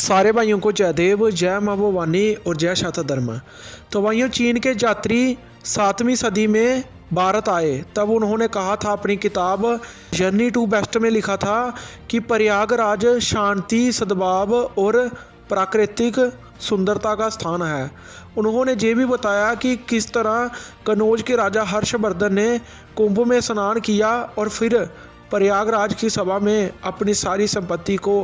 सारे भाइयों को जय देव, जय माँ भवानी और जय शाता धर्म। तो भाइयों, चीन के यात्री 7वीं सदी में भारत आए तब उन्होंने कहा था, अपनी किताब जर्नी टू वेस्ट में लिखा था कि प्रयागराज शांति, सद्भाव और प्राकृतिक सुंदरता का स्थान है। उन्होंने ये भी बताया कि किस तरह कनौज के राजा हर्षवर्धन ने कुंभ में स्नान किया और फिर प्रयागराज की सभा में अपनी सारी संपत्ति को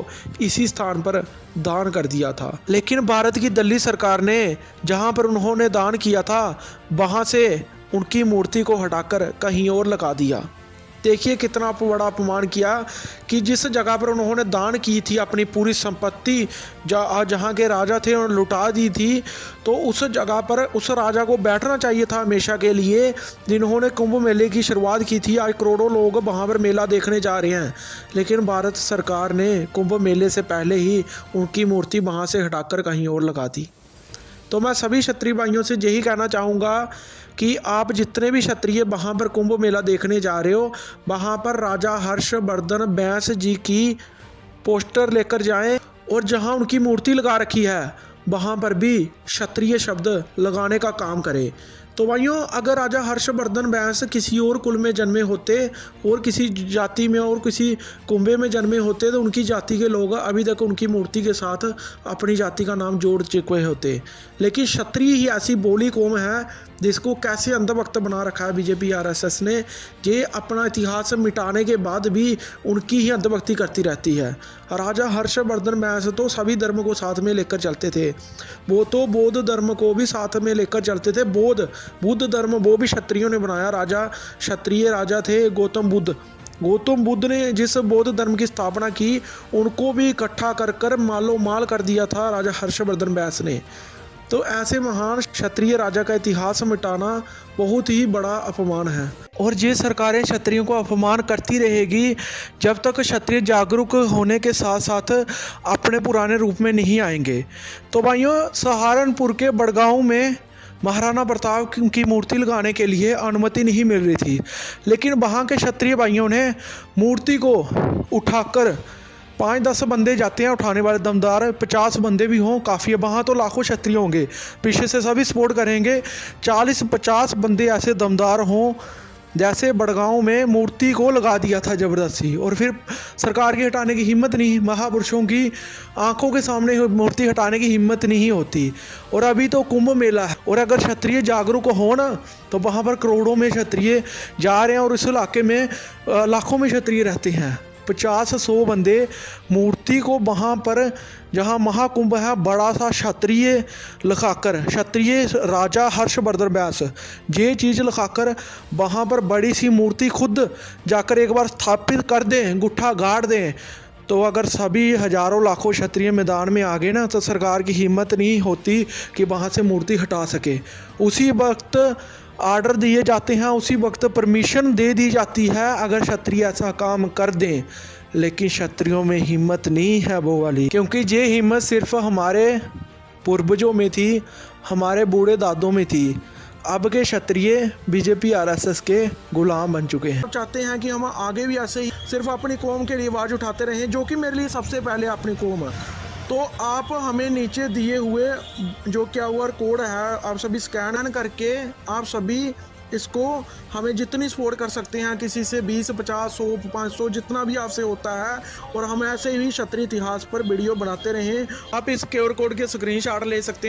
इसी स्थान पर दान कर दिया था। लेकिन भारत की दिल्ली सरकार ने जहां पर उन्होंने दान किया था वहां से उनकी मूर्ति को हटाकर कहीं और लगा दिया। देखिए कितना बड़ा अपमान किया कि जिस जगह पर उन्होंने दान की थी अपनी पूरी संपत्ति, जहाँ के राजा थे उन्होंने लुटा दी थी, तो उस जगह पर उस राजा को बैठना चाहिए था हमेशा के लिए, जिन्होंने कुंभ मेले की शुरुआत की थी। आज करोड़ों लोग वहाँ पर मेला देखने जा रहे हैं, लेकिन भारत सरकार ने कुंभ मेले से पहले ही उनकी मूर्ति वहाँ से हटाकर कहीं और लगा दी। तो मैं सभी क्षत्रिय भाइयों से यही कहना चाहूँगा कि आप जितने भी क्षत्रिय वहाँ पर कुंभ मेला देखने जा रहे हो, वहाँ पर राजा हर्षवर्धन बैंस जी की पोस्टर लेकर जाएं और जहाँ उनकी मूर्ति लगा रखी है वहाँ पर भी क्षत्रिय शब्द लगाने का काम करें। तो भाइयों, अगर राजा हर्षवर्धन बैंस किसी और कुल में जन्मे होते और किसी जाति में और किसी कुंभे में जन्मे होते तो उनकी जाति के लोग अभी तक उनकी मूर्ति के साथ अपनी जाति का नाम जोड़ चुके होते। लेकिन क्षत्रिय ही ऐसी बोली कौम है जिसको कैसे अंधभक्त बना रखा है बीजेपी आरएसएस ने। ये अपना इतिहास मिटाने के बाद भी उनकी ही अंधभक्ति करती रहती है। राजा हर्षवर्धन बैंस तो सभी धर्म को साथ में लेकर चलते थे, वो तो बौद्ध धर्म को भी साथ में लेकर चलते थे। बुद्ध धर्म वो भी क्षत्रियों ने बनाया। राजा क्षत्रिय राजा थे गौतम बुद्ध ने जिस बौद्ध धर्म की स्थापना की उनको भी इकट्ठा कर मालो माल कर दिया था राजा हर्षवर्धन बैंस ने। तो ऐसे महान क्षत्रिय राजा का इतिहास मिटाना बहुत ही बड़ा अपमान है, और ये सरकारें क्षत्रियों को अपमान करती रहेगी जब तक क्षत्रिय जागरूक होने के साथ साथ अपने पुराने रूप में नहीं आएंगे। तो भाइयों, सहारनपुर के बड़गांव में महाराणा प्रताप की मूर्ति लगाने के लिए अनुमति नहीं मिल रही थी, लेकिन वहाँ के क्षत्रिय भाइयों ने मूर्ति को उठाकर 5-10 बंदे जाते हैं उठाने वाले दमदार, 50 बंदे भी हों काफ़ी है। वहाँ तो लाखों क्षत्रिय होंगे, पीछे से सभी सपोर्ट करेंगे। 40-50 बंदे ऐसे दमदार हों, जैसे बड़गांव में मूर्ति को लगा दिया था ज़बरदस्ती, और फिर सरकार की हटाने की हिम्मत नहीं। महापुरुषों की आंखों के सामने मूर्ति हटाने की हिम्मत नहीं होती। और अभी तो कुंभ मेला है, और अगर क्षत्रिय जागरूक हो ना तो वहाँ पर करोड़ों में क्षत्रिय जा रहे हैं, और इस इलाके में लाखों में क्षत्रिय रहते हैं। 50-100 बंदे मूर्ति को वहाँ पर जहाँ महाकुंभ है बड़ा सा क्षत्रिय लिखाकर, क्षत्रिय राजा हर्षवर्धन बैंस ये चीज़ लिखाकर वहाँ पर बड़ी सी मूर्ति खुद जाकर एक बार स्थापित कर दें, गुट्ठा गाड़ दें, तो अगर सभी हजारों लाखों क्षत्रिय मैदान में आ गए ना तो सरकार की हिम्मत नहीं होती कि वहाँ से मूर्ति हटा सके। उसी वक्त आर्डर दिए जाते हैं, उसी वक्त परमिशन दे दी जाती है अगर क्षत्रिय ऐसा काम कर दें। लेकिन क्षत्रियों में हिम्मत नहीं है वो वाली, क्योंकि ये हिम्मत सिर्फ हमारे पूर्वजों में थी, हमारे बूढ़े दादों में थी। अब के क्षत्रिय बीजेपी आरएसएस के गुलाम बन चुके हैं। चाहते हैं कि हम आगे भी ऐसे ही सिर्फ अपनी कौम के लिए आवाज़ उठाते रहें, जो कि मेरे लिए सबसे पहले अपनी कौम है। तो आप हमें नीचे दिए हुए जो QR कोड है आप सभी स्कैन करके आप सभी इसको हमें जितनी सपोर्ट कर सकते हैं, किसी से 20, 50, 100, 500 जितना भी आपसे होता है, और हम ऐसे ही क्षत्रिय इतिहास पर वीडियो बनाते रहें। आप इस QR कोड के स्क्रीनशॉट ले सकते हैं।